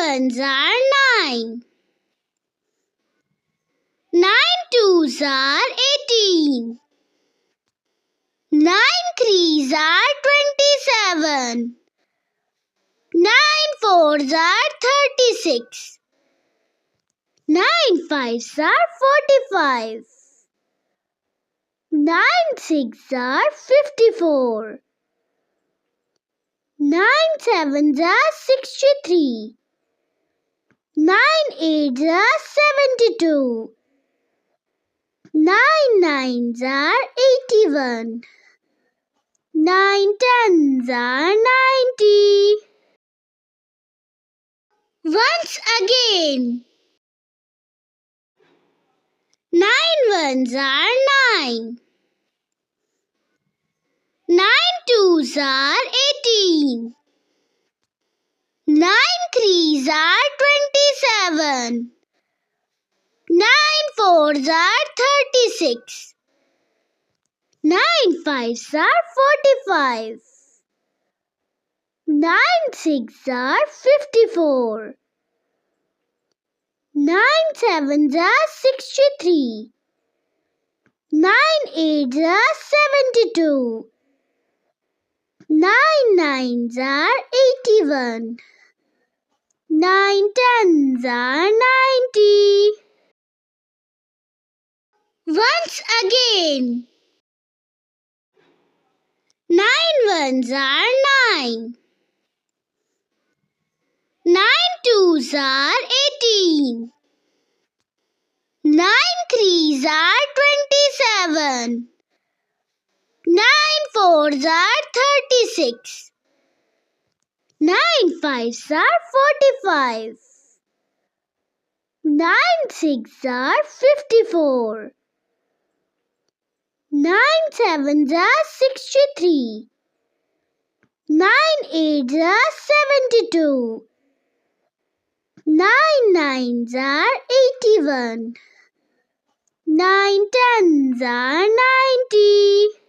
ones are 9. 9 twos are 18. 9 threes are 27. 9 fours are 36. 9 fives are 45. 9 sixes are 54. 9 sevens are 63. 9 eights are 72. 9 nines are 81. 9 tens are 90. Once again. 9 ones are 9. 9 twos are 18. 9 threes are 27. 9 fours are 36. 9 fives are 45. 9 sixes are 54. 9 sevens are 63. 9 eights are 72. 9 nines are 81. 9 tens are 90. Once again. 9 ones are 9. 9 twos are 18. 9 threes are 27. 9 fours are 36. 9 fives are 45. 9 sixes are 54. 9 sevens are 63. 9 eights are 72. 9 nines are 81. 9 tens are 90.